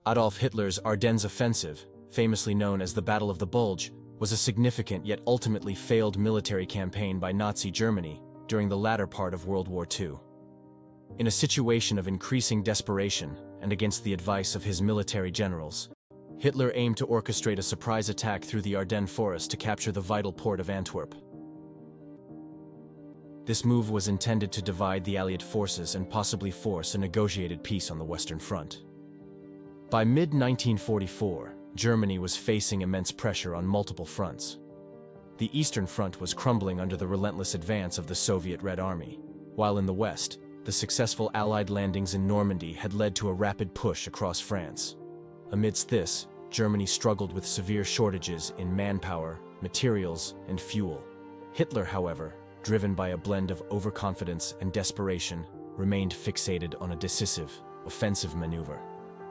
Adolf Hitler's Ardennes Offensive, famously known as the Battle of the Bulge, was a significant yet ultimately failed military campaign by Nazi Germany during the latter part of World War II. In a situation of increasing desperation and against the advice of his military generals, Hitler aimed to orchestrate a surprise attack through the Ardennes Forest to capture the vital port of Antwerp. This move was intended to divide the Allied forces and possibly force a negotiated peace on the Western Front. By mid-1944, Germany was facing immense pressure on multiple fronts. The Eastern Front was crumbling under the relentless advance of the Soviet Red Army, while in the West, the successful Allied landings in Normandy had led to a rapid push across France. Amidst this, Germany struggled with severe shortages in manpower, materials, and fuel. Hitler, however, driven by a blend of overconfidence and desperation, remained fixated on a decisive, offensive maneuver.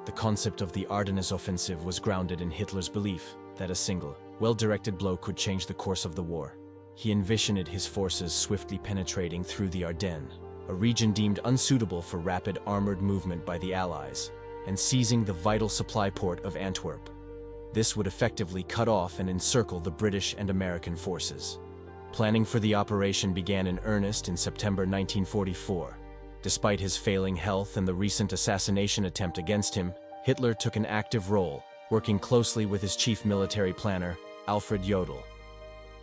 The concept of the Ardennes Offensive was grounded in Hitler's belief that a single, well-directed blow could change the course of the war. He envisioned his forces swiftly penetrating through the Ardennes, a region deemed unsuitable for rapid armored movement by the Allies, and seizing the vital supply port of Antwerp. This would effectively cut off and encircle the British and American forces. Planning for the operation began in earnest in September 1944. Despite his failing health and the recent assassination attempt against him, Hitler took an active role, working closely with his chief military planner, Alfred Jodl.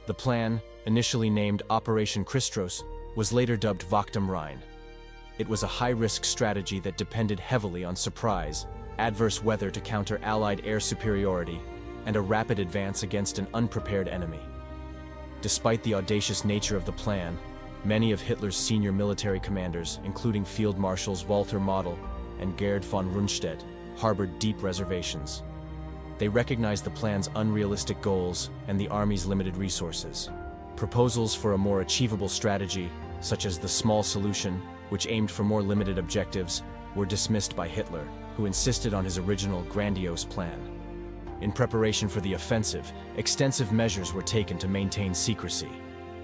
The plan, initially named Operation Christos, was later dubbed Vaktum Rhein. It was a high-risk strategy that depended heavily on surprise, adverse weather to counter Allied air superiority, and a rapid advance against an unprepared enemy. Despite the audacious nature of the plan, many of Hitler's senior military commanders, including Field Marshals Walter Model and Gerd von Rundstedt, harbored deep reservations. They recognized the plan's unrealistic goals and the army's limited resources. Proposals for a more achievable strategy, such as the small solution, which aimed for more limited objectives, were dismissed by Hitler, who insisted on his original grandiose plan. In preparation for the offensive, extensive measures were taken to maintain secrecy.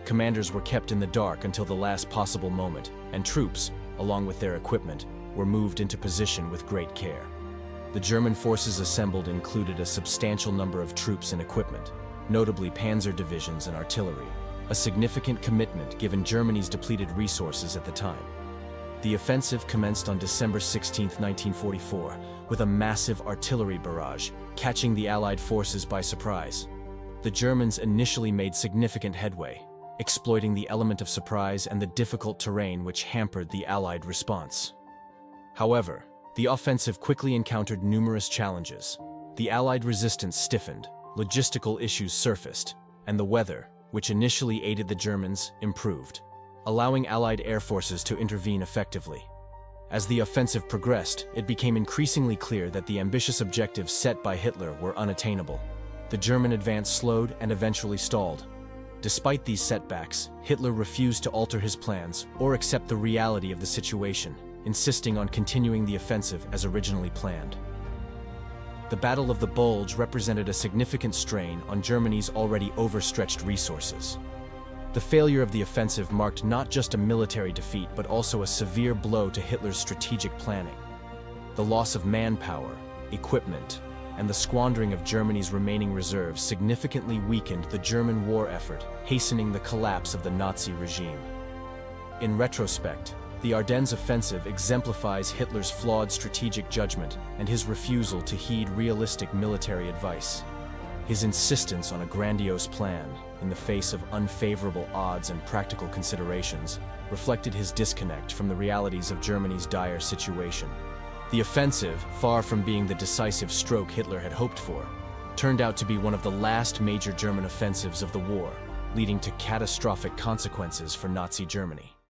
Commanders were kept in the dark until the last possible moment, and troops, along with their equipment, were moved into position with great care. The German forces assembled included a substantial number of troops and equipment, notably panzer divisions and artillery, a significant commitment given Germany's depleted resources at the time. The offensive commenced on December 16, 1944, with a massive artillery barrage, catching the Allied forces by surprise. The Germans initially made significant headway, exploiting the element of surprise and the difficult terrain which hampered the Allied response. However, the offensive quickly encountered numerous challenges. The Allied resistance stiffened, logistical issues surfaced, and the weather, which initially aided the Germans, improved, allowing Allied air forces to intervene effectively. As the offensive progressed, it became increasingly clear that the ambitious objectives set by Hitler were unattainable. The German advance slowed and eventually stalled. Despite these setbacks, Hitler refused to alter his plans or accept the reality of the situation, insisting on continuing the offensive as originally planned. The Battle of the Bulge represented a significant strain on Germany's already overstretched resources. The failure of the offensive marked not just a military defeat but also a severe blow to Hitler's strategic planning. The loss of manpower, equipment, and the squandering of Germany's remaining reserves significantly weakened the German war effort, hastening the collapse of the Nazi regime. In retrospect, the Ardennes Offensive exemplifies Hitler's flawed strategic judgment and his refusal to heed realistic military advice. His insistence on a grandiose plan, in the face of unfavorable odds and practical considerations, reflected his disconnect from the realities of Germany's dire situation. The offensive, far from being the decisive stroke Hitler had hoped for, turned out to be one of the last major German offensives of the war, leading to catastrophic consequences for Nazi Germany.